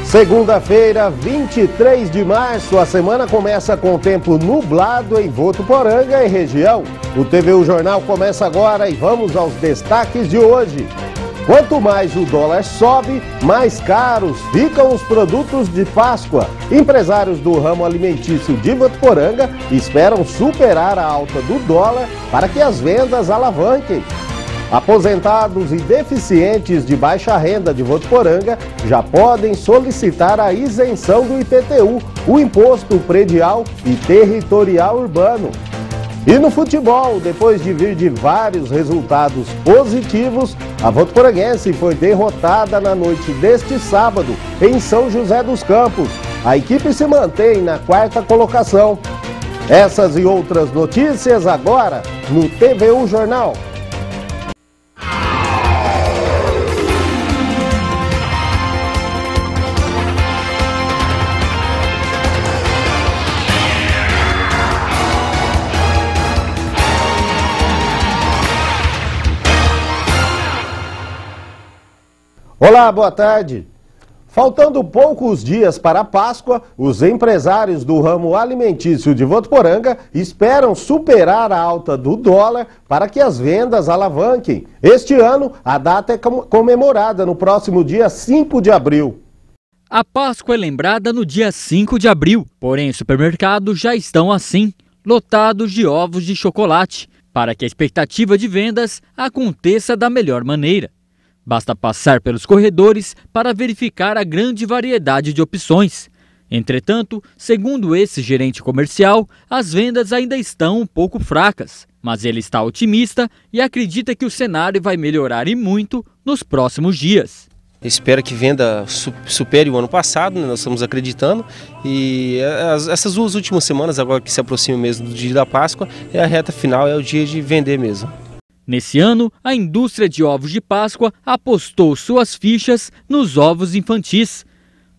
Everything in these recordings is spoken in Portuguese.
Segunda-feira, 23 de março, a semana começa com tempo nublado em Votuporanga e região. O TVU Jornal começa agora e vamos aos destaques de hoje. Quanto mais o dólar sobe, mais caros ficam os produtos de Páscoa. Empresários do ramo alimentício de Votuporanga esperam superar a alta do dólar para que as vendas alavanquem. Aposentados e deficientes de baixa renda de Votuporanga já podem solicitar a isenção do IPTU, o Imposto Predial e Territorial Urbano. E no futebol, depois de vir de vários resultados positivos, a Votuporanguense foi derrotada na noite deste sábado em São José dos Campos. A equipe se mantém na 4ª colocação. Essas e outras notícias agora no TVU Jornal. Olá, boa tarde. Faltando poucos dias para a Páscoa, os empresários do ramo alimentício de Votuporanga esperam superar a alta do dólar para que as vendas alavanquem. Este ano, a data é comemorada no próximo dia 5 de abril. A Páscoa é lembrada no dia 5 de abril, porém os supermercados já estão assim, lotados de ovos de chocolate, para que a expectativa de vendas aconteça da melhor maneira. Basta passar pelos corredores para verificar a grande variedade de opções. Entretanto, segundo esse gerente comercial, as vendas ainda estão um pouco fracas, mas ele está otimista e acredita que o cenário vai melhorar e muito nos próximos dias. Espera que venda supere o ano passado, né? Nós estamos acreditando, e essas 2 últimas semanas, agora que se aproxima mesmo do dia da Páscoa, é a reta final, é o dia de vender mesmo. Nesse ano, a indústria de ovos de Páscoa apostou suas fichas nos ovos infantis.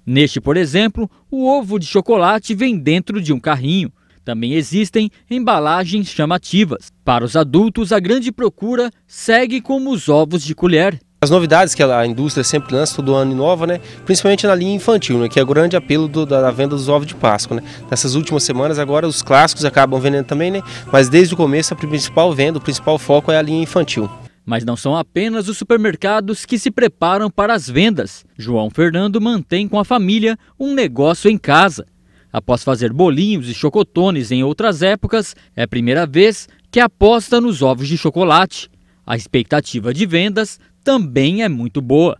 Neste, por exemplo, o ovo de chocolate vem dentro de um carrinho. Também existem embalagens chamativas. Para os adultos, a grande procura segue como os ovos de colher. As novidades que a indústria sempre lança todo ano inova, né? Principalmente na linha infantil, né? Que é o grande apelo da venda dos ovos de Páscoa, né? Nessas últimas semanas agora os clássicos acabam vendendo também, né? Mas desde o começo a principal venda, o principal foco é a linha infantil. Mas não são apenas os supermercados que se preparam para as vendas. João Fernando mantém com a família um negócio em casa. Após fazer bolinhos e chocotones em outras épocas, é a primeira vez que aposta nos ovos de chocolate. A expectativa de vendas também é muito boa.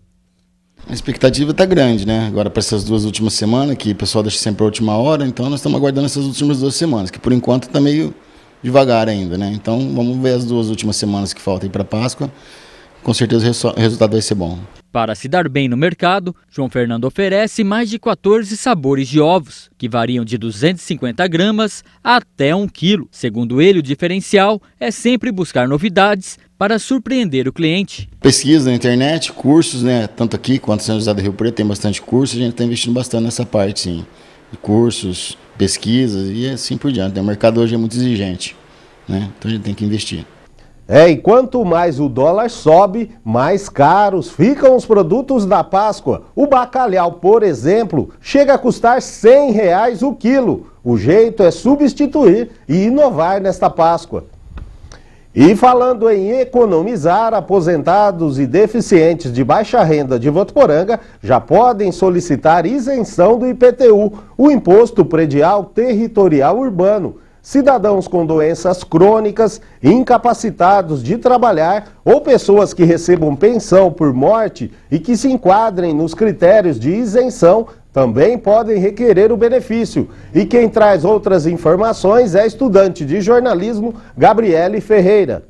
A expectativa está grande, né? Agora para essas 2 últimas semanas, que o pessoal deixa sempre a última hora, então nós estamos aguardando essas últimas 2 semanas, que por enquanto está meio devagar ainda, né? Então vamos ver as 2 últimas semanas que faltam aí para Páscoa, com certeza o resultado vai ser bom. Para se dar bem no mercado, João Fernando oferece mais de 14 sabores de ovos, que variam de 250 gramas até 1 quilo. Segundo ele, o diferencial é sempre buscar novidades para surpreender o cliente. Pesquisa na internet, cursos, né? Tanto aqui quanto em São José do Rio Preto tem bastante curso, a gente está investindo bastante nessa parte, sim. De cursos, pesquisas e assim por diante. O mercado hoje é muito exigente, né? Então a gente tem que investir. E quanto mais o dólar sobe, mais caros ficam os produtos da Páscoa. O bacalhau, por exemplo, chega a custar R$100 o quilo. O jeito é substituir e inovar nesta Páscoa. E falando em economizar, aposentados e deficientes de baixa renda de Votuporanga já podem solicitar isenção do IPTU, o Imposto Predial Territorial Urbano. Cidadãos com doenças crônicas, incapacitados de trabalhar ou pessoas que recebam pensão por morte e que se enquadrem nos critérios de isenção também podem requerer o benefício. E quem traz outras informações é a estudante de jornalismo Gabriele Ferreira.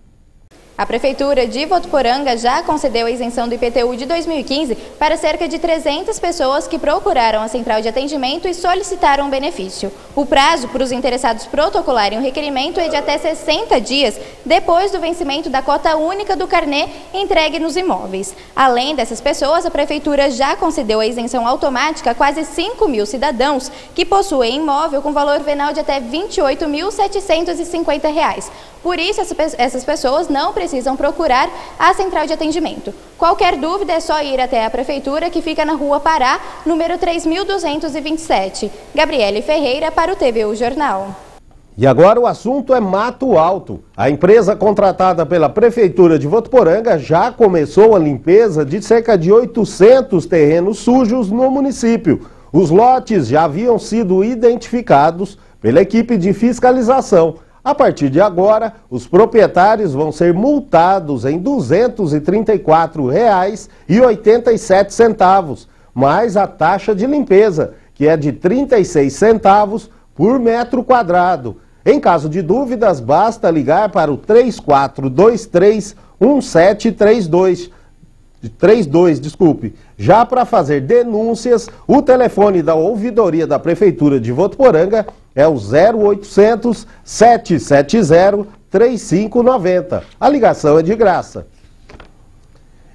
A Prefeitura de Votuporanga já concedeu a isenção do IPTU de 2015 para cerca de 300 pessoas que procuraram a central de atendimento e solicitaram o benefício. O prazo para os interessados protocolarem o requerimento é de até 60 dias depois do vencimento da cota única do carnê entregue nos imóveis. Além dessas pessoas, a Prefeitura já concedeu a isenção automática a quase 5 mil cidadãos que possuem imóvel com valor venal de até R$ 28.750. Por isso, essas pessoas não precisam procurar a central de atendimento. Qualquer dúvida é só ir até a Prefeitura, que fica na Rua Pará, número 3227. Gabriele Ferreira para o TVU Jornal. E agora o assunto é Mato Alto. A empresa contratada pela Prefeitura de Votuporanga já começou a limpeza de cerca de 800 terrenos sujos no município. Os lotes já haviam sido identificados pela equipe de fiscalização. A partir de agora, os proprietários vão ser multados em R$ 234,87, mais a taxa de limpeza, que é de 36 centavos por metro quadrado. Em caso de dúvidas, basta ligar para o 3423-1732. Já para fazer denúncias, o telefone da ouvidoria da Prefeitura de Votuporanga é o 0800 770 3590. A ligação é de graça.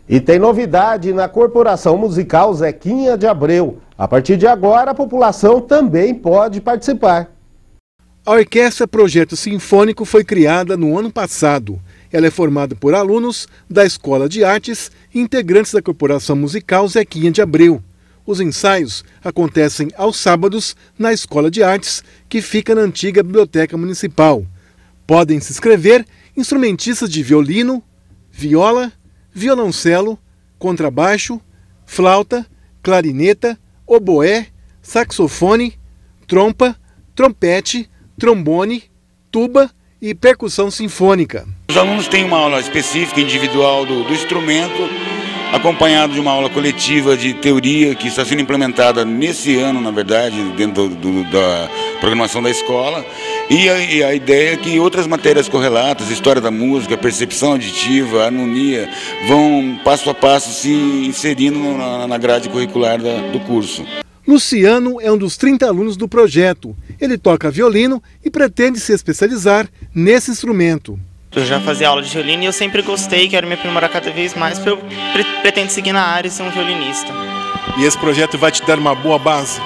E tem novidade na Corporação Musical Zequinha de Abreu. A partir de agora, a população também pode participar. A Orquestra Projeto Sinfônico foi criada no ano passado. Ela é formada por alunos da Escola de Artes e integrantes da Corporação Musical Zequinha de Abreu. Os ensaios acontecem aos sábados na Escola de Artes, que fica na antiga Biblioteca Municipal. Podem se inscrever instrumentistas de violino, viola, violoncelo, contrabaixo, flauta, clarineta, oboé, saxofone, trompa, trompete, trombone, tuba e percussão sinfônica. Os alunos têm uma aula específica, individual do instrumento, acompanhado de uma aula coletiva de teoria que está sendo implementada nesse ano, na verdade, dentro da programação da escola. E a ideia é que outras matérias correlatas, história da música, percepção auditiva, harmonia, vão passo a passo se inserindo na grade curricular do curso. Luciano é um dos 30 alunos do projeto. Ele toca violino e pretende se especializar nesse instrumento. Eu já fazia aula de violino e eu sempre gostei, quero me aprimorar cada vez mais, porque eu pretendo seguir na área e ser um violinista. E esse projeto vai te dar uma boa base?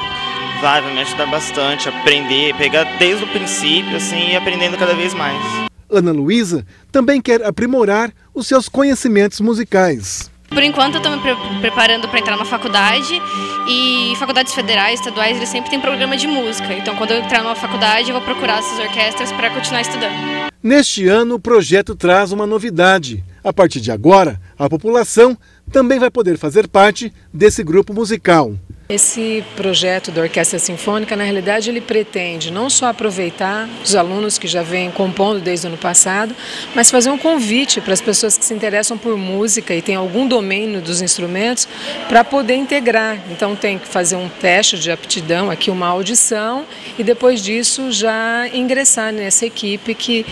Vai me ajudar bastante a aprender, pegar desde o princípio assim, e aprendendo cada vez mais. Ana Luísa também quer aprimorar os seus conhecimentos musicais. Por enquanto eu estou me preparando para entrar na faculdade, e faculdades federais, estaduais, eles sempre têm programa de música. Então quando eu entrar numa faculdade eu vou procurar essas orquestras para continuar estudando. Neste ano o projeto traz uma novidade. A partir de agora, a população também vai poder fazer parte desse grupo musical. Esse projeto da Orquestra Sinfônica, na realidade, ele pretende não só aproveitar os alunos que já vêm compondo desde o ano passado, mas fazer um convite para as pessoas que se interessam por música e têm algum domínio dos instrumentos para poder integrar. Então tem que fazer um teste de aptidão, aqui uma audição, e depois disso já ingressar nessa equipe que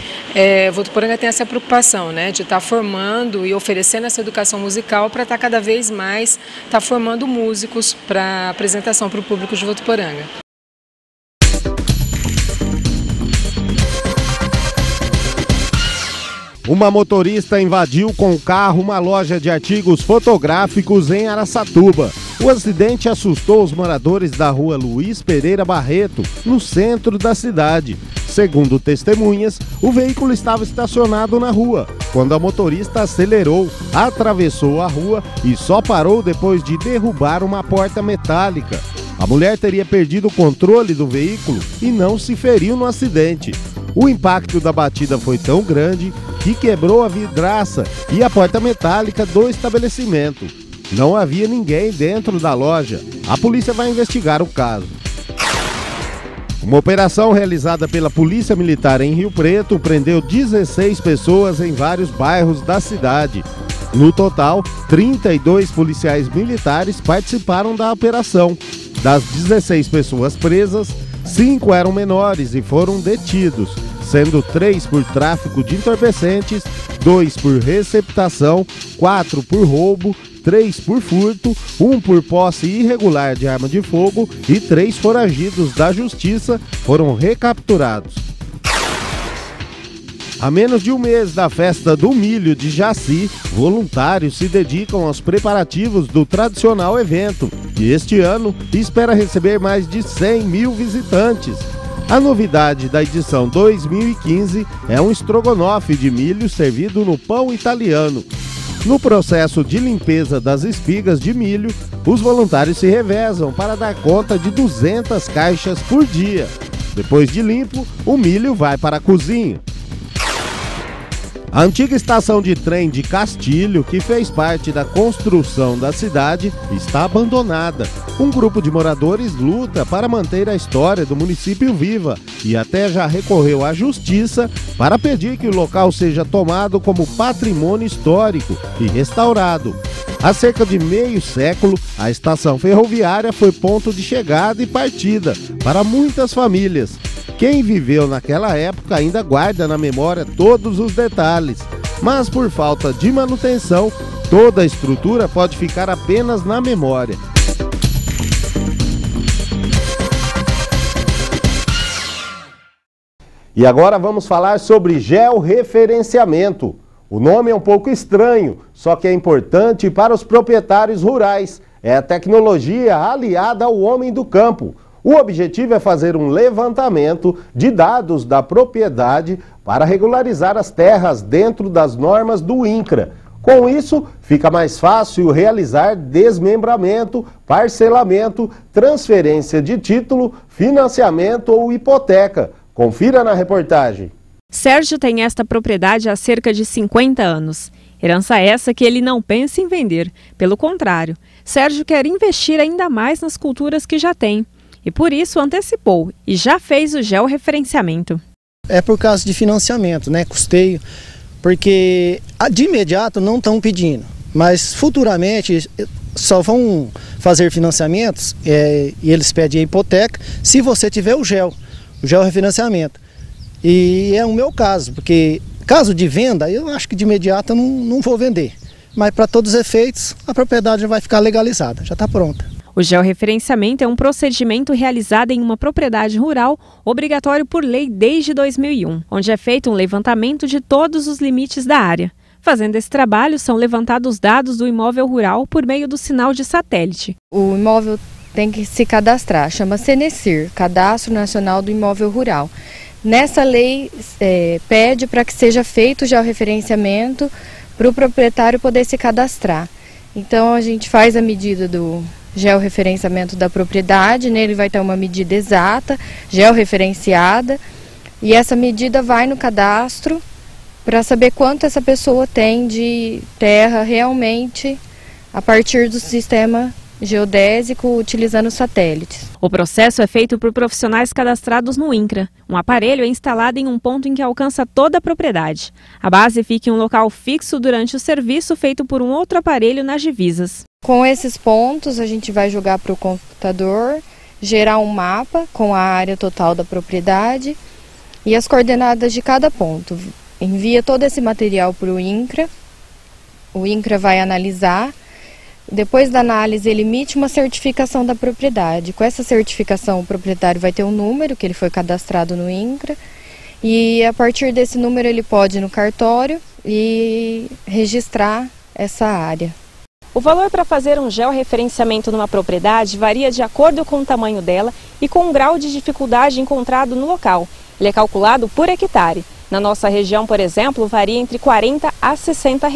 Votuporanga tem essa preocupação, né, de estar formando e oferecendo essa educação musical para estar cada vez mais formando músicos para apresentação para o público de Votuporanga. Uma motorista invadiu com o carro uma loja de artigos fotográficos em Araçatuba. O acidente assustou os moradores da rua Luiz Pereira Barreto, no centro da cidade. Segundo testemunhas, o veículo estava estacionado na rua, quando a motorista acelerou, atravessou a rua e só parou depois de derrubar uma porta metálica. A mulher teria perdido o controle do veículo e não se feriu no acidente. O impacto da batida foi tão grande que quebrou a vidraça e a porta metálica do estabelecimento. Não havia ninguém dentro da loja. A polícia vai investigar o caso. Uma operação realizada pela Polícia Militar em Rio Preto prendeu 16 pessoas em vários bairros da cidade. No total, 32 policiais militares participaram da operação. Das 16 pessoas presas, 5 eram menores e foram detidos, sendo 3 por tráfico de entorpecentes, 2 por receptação, 4 por roubo, 3 por furto, 1 por posse irregular de arma de fogo e 3 foragidos da justiça foram recapturados. A menos de um mês da festa do milho de Jaci, voluntários se dedicam aos preparativos do tradicional evento, que este ano espera receber mais de 100 mil visitantes. A novidade da edição 2015 é um estrogonofe de milho servido no pão italiano. No processo de limpeza das espigas de milho, os voluntários se revezam para dar conta de 200 caixas por dia. Depois de limpo, o milho vai para a cozinha. A antiga estação de trem de Castilho, que fez parte da construção da cidade, está abandonada. Um grupo de moradores luta para manter a história do município viva e até já recorreu à justiça para pedir que o local seja tomado como patrimônio histórico e restaurado. Há cerca de meio século, a estação ferroviária foi ponto de chegada e partida para muitas famílias. Quem viveu naquela época ainda guarda na memória todos os detalhes, mas por falta de manutenção, toda a estrutura pode ficar apenas na memória. E agora vamos falar sobre georreferenciamento. O nome é um pouco estranho, só que é importante para os proprietários rurais. É a tecnologia aliada ao homem do campo. O objetivo é fazer um levantamento de dados da propriedade para regularizar as terras dentro das normas do INCRA. Com isso, fica mais fácil realizar desmembramento, parcelamento, transferência de título, financiamento ou hipoteca. Confira na reportagem. Sérgio tem esta propriedade há cerca de 50 anos. Herança essa que ele não pensa em vender. Pelo contrário, Sérgio quer investir ainda mais nas culturas que já tem. E por isso antecipou e já fez o georreferenciamento. É por causa de financiamento, né? Custeio, porque de imediato não estão pedindo, mas futuramente só vão fazer financiamentos e eles pedem a hipoteca se você tiver o georreferenciamento. E é o meu caso, porque caso de venda, eu acho que de imediato eu não vou vender. Mas para todos os efeitos, a propriedade já vai ficar legalizada, já está pronta. O georreferenciamento é um procedimento realizado em uma propriedade rural, obrigatório por lei desde 2001, onde é feito um levantamento de todos os limites da área. Fazendo esse trabalho, são levantados dados do imóvel rural por meio do sinal de satélite. O imóvel tem que se cadastrar, chama CNECIR, Cadastro Nacional do Imóvel Rural. Nessa lei pede para que seja feito o georreferenciamento para o proprietário poder se cadastrar. Então a gente faz a medida do georreferenciamento da propriedade, nele vai ter uma medida exata, georreferenciada, e essa medida vai no cadastro para saber quanto essa pessoa tem de terra realmente a partir do sistema geodésico utilizando satélites. O processo é feito por profissionais cadastrados no INCRA. Um aparelho é instalado em um ponto em que alcança toda a propriedade. A base fica em um local fixo durante o serviço feito por um outro aparelho nas divisas. Com esses pontos a gente vai jogar para o computador, gerar um mapa com a área total da propriedade e as coordenadas de cada ponto. Envia todo esse material para o INCRA vai analisar. Depois da análise, ele emite uma certificação da propriedade. Com essa certificação, o proprietário vai ter um número, que ele foi cadastrado no INCRA, e a partir desse número ele pode ir no cartório e registrar essa área. O valor para fazer um georreferenciamento numa propriedade varia de acordo com o tamanho dela e com o grau de dificuldade encontrado no local. Ele é calculado por hectare. Na nossa região, por exemplo, varia entre R$ 40 a R$ 60.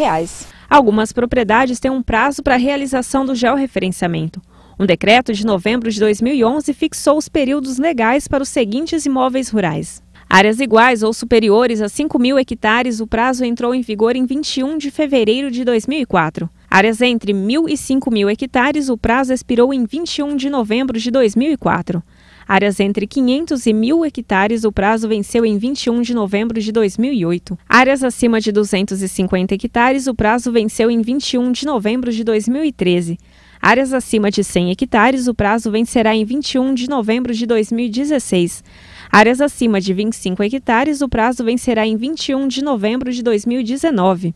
Algumas propriedades têm um prazo para a realização do georreferenciamento. Um decreto de novembro de 2011 fixou os períodos legais para os seguintes imóveis rurais. Áreas iguais ou superiores a 5.000 hectares, o prazo entrou em vigor em 21 de fevereiro de 2004. Áreas entre 1.000 e 5.000 hectares, o prazo expirou em 21 de novembro de 2004. Áreas entre 500 e 1.000 hectares, o prazo venceu em 21 de novembro de 2008. Áreas acima de 250 hectares, o prazo venceu em 21 de novembro de 2013. Áreas acima de 100 hectares, o prazo vencerá em 21 de novembro de 2016. Áreas acima de 25 hectares, o prazo vencerá em 21 de novembro de 2019.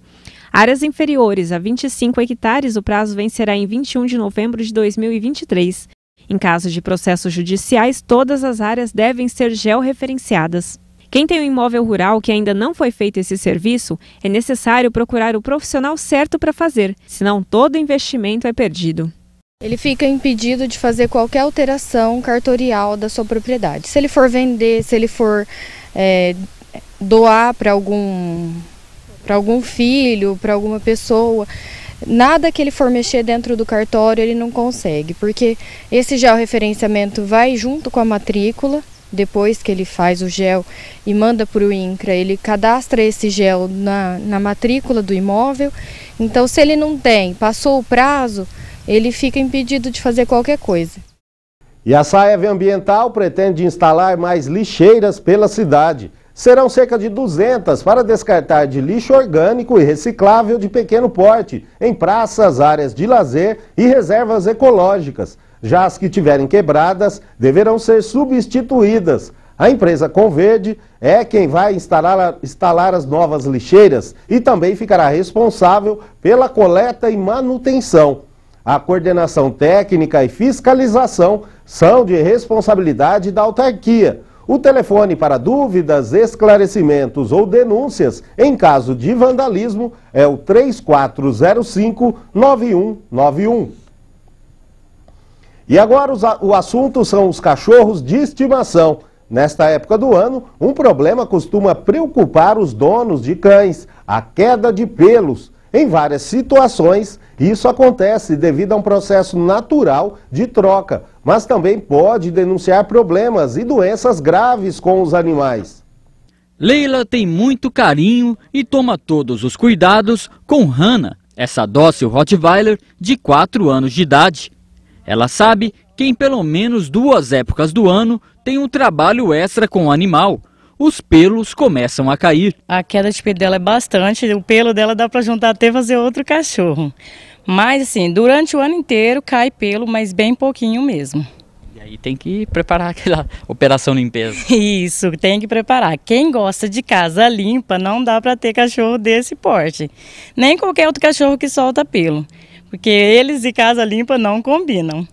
Áreas inferiores a 25 hectares, o prazo vencerá em 21 de novembro de 2023. Em caso de processos judiciais, todas as áreas devem ser georreferenciadas. Quem tem um imóvel rural que ainda não foi feito esse serviço, é necessário procurar o profissional certo para fazer, senão todo investimento é perdido. Ele fica impedido de fazer qualquer alteração cartorial da sua propriedade. Se ele for vender, se ele for doar para algum filho, para alguma pessoa, nada que ele for mexer dentro do cartório ele não consegue, porque esse georreferenciamento vai junto com a matrícula. Depois que ele faz o GEL e manda para o INCRA, ele cadastra esse GEL na matrícula do imóvel. Então, se ele não tem, passou o prazo, ele fica impedido de fazer qualquer coisa. E a SAEV Ambiental pretende instalar mais lixeiras pela cidade. Serão cerca de 200 para descartar de lixo orgânico e reciclável de pequeno porte, em praças, áreas de lazer e reservas ecológicas. Já as que tiverem quebradas deverão ser substituídas. A empresa Converde é quem vai instalar as novas lixeiras e também ficará responsável pela coleta e manutenção. A coordenação técnica e fiscalização são de responsabilidade da autarquia. O telefone para dúvidas, esclarecimentos ou denúncias em caso de vandalismo é o 3405-9191. E agora o assunto são os cachorros de estimação. Nesta época do ano, um problema costuma preocupar os donos de cães, a queda de pelos. Em várias situações, isso acontece devido a um processo natural de troca, mas também pode denunciar problemas e doenças graves com os animais. Leila tem muito carinho e toma todos os cuidados com Hannah, essa dócil Rottweiler de 4 anos de idade. Ela sabe que em pelo menos 2 épocas do ano tem um trabalho extra com o animal. Os pelos começam a cair. A queda de pelo dela é bastante, o pelo dela dá para juntar até fazer outro cachorro. Mas assim, durante o ano inteiro cai pelo, mas bem pouquinho mesmo. E aí tem que preparar aquela operação limpeza. Isso, tem que preparar. Quem gosta de casa limpa não dá para ter cachorro desse porte. Nem qualquer outro cachorro que solta pelo. Porque eles e casa limpa não combinam.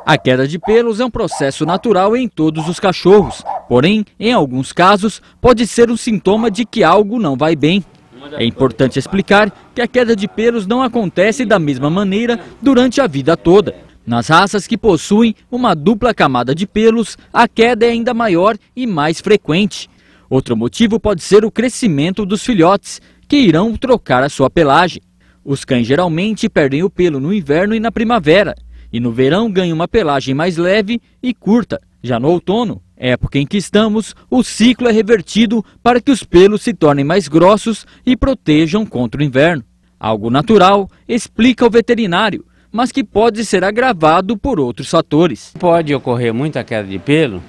A queda de pelos é um processo natural em todos os cachorros. Porém, em alguns casos, pode ser um sintoma de que algo não vai bem. É importante explicar que a queda de pelos não acontece da mesma maneira durante a vida toda. Nas raças que possuem uma dupla camada de pelos, a queda é ainda maior e mais frequente. Outro motivo pode ser o crescimento dos filhotes, que irão trocar a sua pelagem. Os cães geralmente perdem o pelo no inverno e na primavera, e no verão ganham uma pelagem mais leve e curta. Já no outono, época em que estamos, o ciclo é revertido para que os pelos se tornem mais grossos e protejam contra o inverno. Algo natural, explica o veterinário, mas que pode ser agravado por outros fatores. Pode ocorrer muita queda de pelo,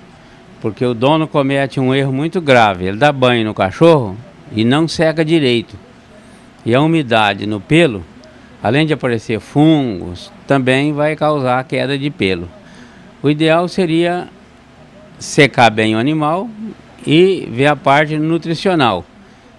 porque o dono comete um erro muito grave. Ele dá banho no cachorro e não seca direito. E a umidade no pelo, além de aparecer fungos, também vai causar queda de pelo. O ideal seria secar bem o animal e ver a parte nutricional.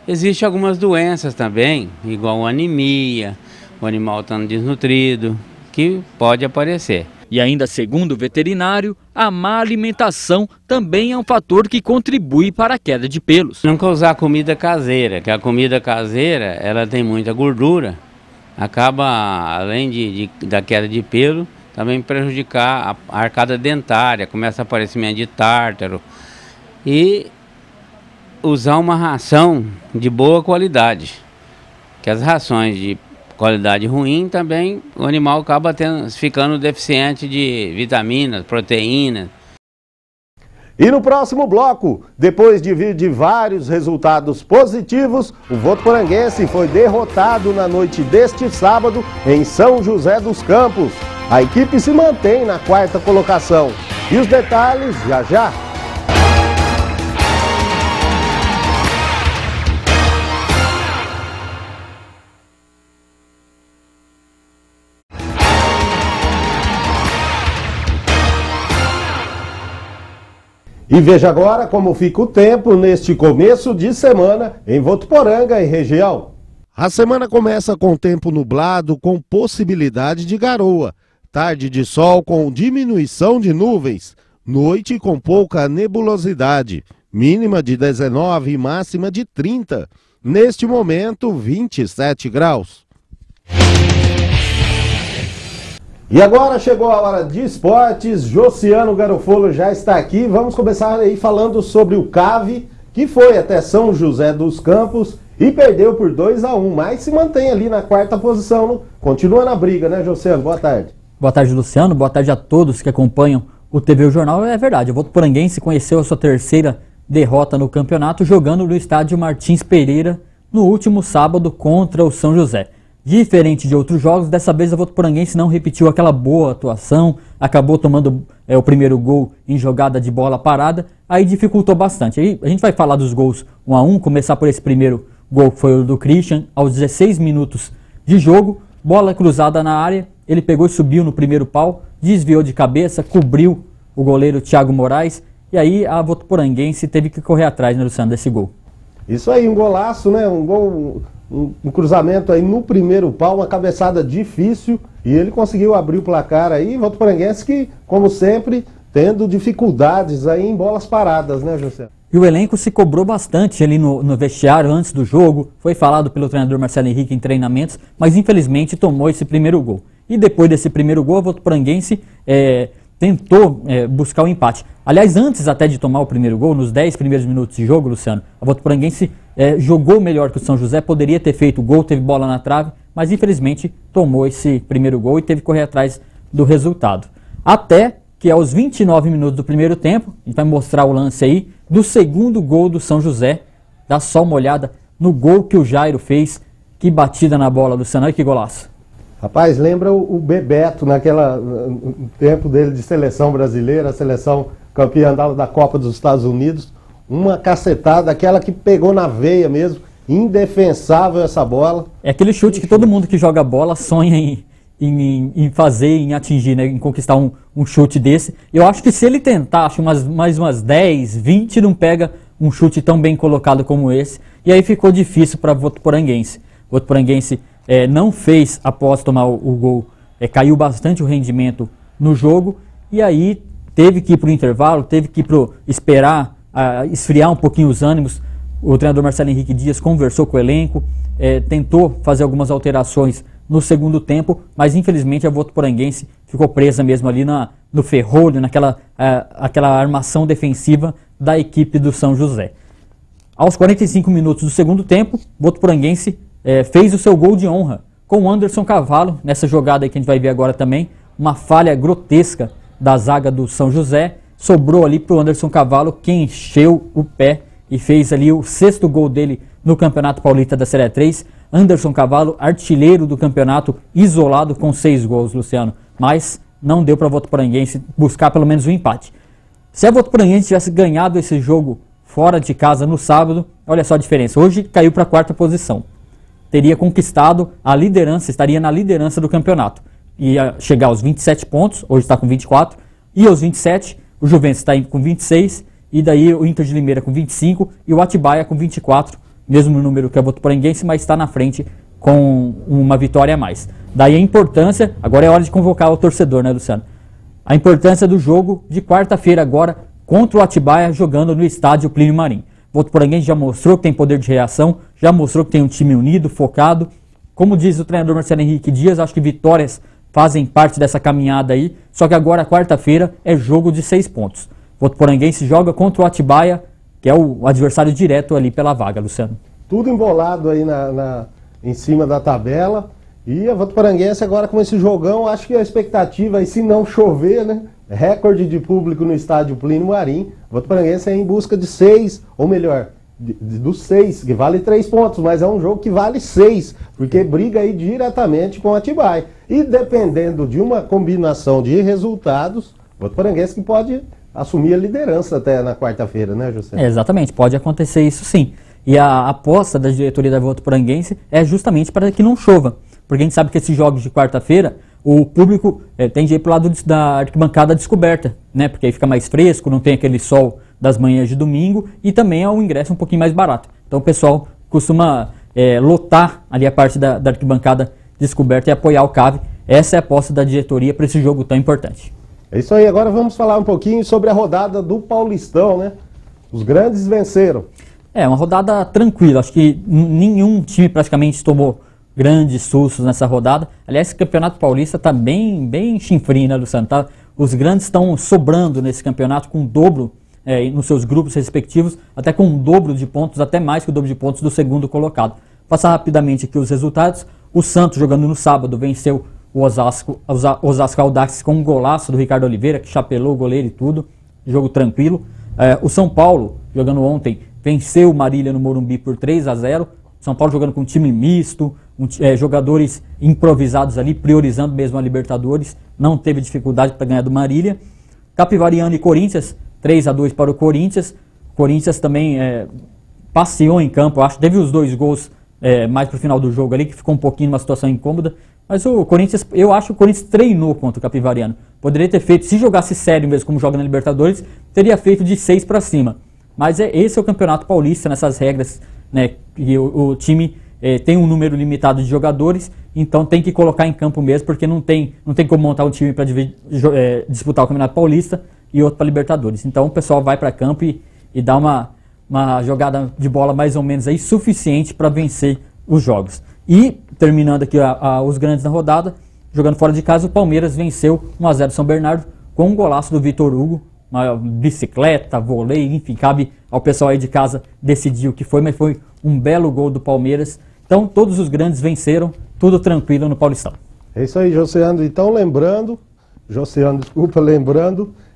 Existem algumas doenças também, igual anemia, o animal estando desnutrido, que pode aparecer. E ainda segundo o veterinário, a má alimentação também é um fator que contribui para a queda de pelos. Nunca usar comida caseira, que a comida caseira ela tem muita gordura, acaba, além da queda de pelo, também prejudicar a arcada dentária, começa aparecimento de tártaro. E usar uma ração de boa qualidade, que as rações de qualidade ruim também o animal acaba ficando deficiente de vitaminas, proteínas. E no próximo bloco, depois de vir de vários resultados positivos, o Votuporanguense foi derrotado na noite deste sábado em São José dos Campos. A equipe se mantém na 4ª colocação. E os detalhes já já. E veja agora como fica o tempo neste começo de semana em Votuporanga e região. A semana começa com tempo nublado com possibilidade de garoa. Tarde de sol com diminuição de nuvens. Noite com pouca nebulosidade. Mínima de 19 e máxima de 30. Neste momento, 27 graus. E agora chegou a hora de esportes, Josiano Garofolo já está aqui, vamos começar aí falando sobre o CAV, que foi até São José dos Campos e perdeu por 2-1, mas se mantém ali na 4ª posição, continua na briga, né, Josiano? Boa tarde. Boa tarde, Luciano, boa tarde a todos que acompanham o TV O Jornal. É verdade, o Votuporanguense conheceu a sua 3ª derrota no campeonato jogando no estádio Martins Pereira no último sábado contra o São José. Diferente de outros jogos, dessa vez a Votuporanguense não repetiu aquela boa atuação, acabou tomando o primeiro gol em jogada de bola parada, aí dificultou bastante. Aí a gente vai falar dos gols 1-1, começar por esse primeiro gol que foi o do Christian, aos 16 minutos de jogo, bola cruzada na área, ele pegou e subiu no primeiro pau, desviou de cabeça, cobriu o goleiro Thiago Moraes, e aí a Votuporanguense teve que correr atrás, né, Luciano, desse gol. Isso aí, um golaço, né, um gol... Um cruzamento aí no primeiro pau, uma cabeçada difícil, e ele conseguiu abrir o placar aí. Votuporanguense que, como sempre, tendo dificuldades aí em bolas paradas, né, José? E o elenco se cobrou bastante ali no vestiário antes do jogo, foi falado pelo treinador Marcelo Henrique em treinamentos, mas infelizmente tomou esse primeiro gol. E depois desse primeiro gol, a Votuporanguense tentou buscar o empate. Aliás, antes até de tomar o primeiro gol, nos 10 primeiros minutos de jogo, Luciano, a Votuporanguense jogou melhor que o São José, poderia ter feito gol, teve bola na trave, mas infelizmente tomou esse primeiro gol e teve que correr atrás do resultado. Até que aos 29 minutos do primeiro tempo, a gente vai mostrar o lance aí, do segundo gol do São José. Dá só uma olhada no gol que o Jairo fez. Que batida na bola, Luciano, olha que golaço. Rapaz, lembra o Bebeto, no tempo dele de seleção brasileira, a seleção campeã da Copa dos Estados Unidos. Uma cacetada, aquela que pegou na veia mesmo, indefensável essa bola. É aquele chute que todo mundo que joga bola sonha em fazer, em atingir, né, em conquistar um chute desse. Eu acho que se ele tentar, acho mais umas 10, 20, não pega um chute tão bem colocado como esse. E aí ficou difícil para o Votuporanguense. O Votuporanguense não fez após tomar o gol, caiu bastante o rendimento no jogo. E aí teve que ir para o intervalo, teve que ir esperar esfriar um pouquinho os ânimos. O treinador Marcelo Henrique Dias conversou com o elenco, tentou fazer algumas alterações no segundo tempo, mas infelizmente a Votuporanguense ficou presa mesmo ali no ferrolho, aquela armação defensiva da equipe do São José. Aos 45 minutos do segundo tempo, o Votuporanguense fez o seu gol de honra com o Anderson Cavalo, nessa jogada aí que a gente vai ver agora também, uma falha grotesca da zaga do São José, sobrou ali para o Anderson Cavalo, que encheu o pé e fez ali o 6º gol dele no Campeonato Paulista da Série 3. Anderson Cavalo, artilheiro do campeonato, isolado com 6 gols, Luciano. Mas não deu para a Votuporanguense buscar pelo menos um empate. Se a Votuporanguense tivesse ganhado esse jogo fora de casa no sábado, olha só a diferença. Hoje caiu para a 4ª posição. Teria conquistado a liderança, estaria na liderança do campeonato. Ia chegar aos 27 pontos, hoje está com 24, e aos 27... O Juventus está com 26, e daí o Inter de Limeira com 25 e o Atibaia com 24, mesmo número que a Votuporanguense, mas está na frente com uma vitória a mais. Daí a importância, agora é hora de convocar o torcedor, né, Luciano? A importância do jogo de quarta-feira agora contra o Atibaia jogando no estádio Plínio Marim. O Votuporanguense já mostrou que tem poder de reação, já mostrou que tem um time unido, focado. Como diz o treinador Marcelo Henrique Dias, acho que vitórias fazem parte dessa caminhada aí, só que agora, quarta-feira, é jogo de 6 pontos. O Votuporanguense joga contra o Atibaia, que é o adversário direto ali pela vaga, Luciano. Tudo embolado aí em cima da tabela, e a Votuporanguense agora com esse jogão, acho que a expectativa aí, se não chover, né, recorde de público no estádio Plínio Marim, a Votuporanguense é em busca de 6, ou melhor, dos 6, que vale 3 pontos, mas é um jogo que vale 6, porque briga aí diretamente com o Atibaia. E dependendo de uma combinação de resultados, o Votuporanguense que pode assumir a liderança até na quarta-feira, né, José? Exatamente, pode acontecer isso sim. E a aposta da diretoria da Votuporanguense é justamente para que não chova, porque a gente sabe que esses jogos de quarta-feira, o público tende a ir para o lado da arquibancada descoberta, né, porque aí fica mais fresco, não tem aquele sol das manhãs de domingo, e também é um ingresso um pouquinho mais barato. Então o pessoal costuma lotar ali a parte da arquibancada descoberta e apoiar o CAV. Essa é a aposta da diretoria para esse jogo tão importante. É isso aí, agora vamos falar um pouquinho sobre a rodada do Paulistão, né? Os grandes venceram. Uma rodada tranquila, acho que nenhum time praticamente tomou grandes sustos nessa rodada. Aliás, esse Campeonato Paulista está bem chinfrim, né, Luciano? Os grandes estão sobrando nesse campeonato com o dobro nos seus grupos respectivos, até com o dobro de pontos, até mais que o dobro de pontos do segundo colocado. Passar rapidamente aqui os resultados. O Santos, jogando no sábado, venceu o Osasco Audax com um golaço do Ricardo Oliveira, que chapelou o goleiro e tudo. Jogo tranquilo. O São Paulo, jogando ontem, venceu o Marília no Morumbi por 3-0. São Paulo jogando com um time misto, jogadores improvisados ali, priorizando mesmo a Libertadores. Não teve dificuldade para ganhar do Marília. Capivariano e Corinthians, 3-2 para o Corinthians. O Corinthians também passeou em campo, acho. Teve os 2 gols mais para o final do jogo ali, que ficou um pouquinho numa situação incômoda. Mas o Corinthians, eu acho que o Corinthians treinou contra o Capivariano. Poderia ter feito, se jogasse sério mesmo como joga na Libertadores, teria feito de 6 para cima. Mas esse é o Campeonato Paulista, nessas regras, né? E o time tem um número limitado de jogadores, então tem que colocar em campo mesmo, porque não tem como montar um time para disputar o Campeonato Paulista e outro para Libertadores. Então o pessoal vai para campo e dá uma jogada de bola mais ou menos aí suficiente para vencer os jogos. E terminando aqui os grandes na rodada, jogando fora de casa, o Palmeiras venceu 1-0 São Bernardo com um golaço do Vitor Hugo, uma bicicleta, vôlei, enfim, cabe ao pessoal aí de casa decidir o que foi, mas foi um belo gol do Palmeiras. Então todos os grandes venceram, tudo tranquilo no Paulistão. É isso aí, Josiano. Então lembrando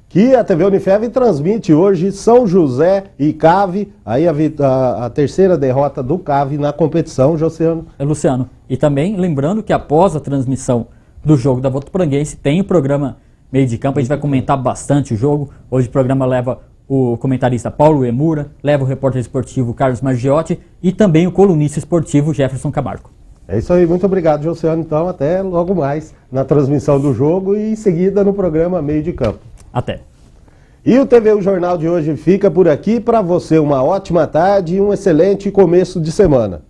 que a TV Unifev transmite hoje São José e CAV, aí a terceira derrota do CAV na competição, Josiano. Luciano, e também lembrando que após a transmissão do jogo da Votuporanguense tem o programa Meio de Campo, a gente vai comentar bastante o jogo. Hoje o programa leva o comentarista Paulo Emura, leva o repórter esportivo Carlos Margiotti e também o colunista esportivo Jefferson Camargo. É isso aí, muito obrigado, Josiano. Então até logo mais na transmissão do jogo e em seguida no programa Meio de Campo. Até. E o TVU Jornal de hoje fica por aqui. Para você uma ótima tarde e um excelente começo de semana.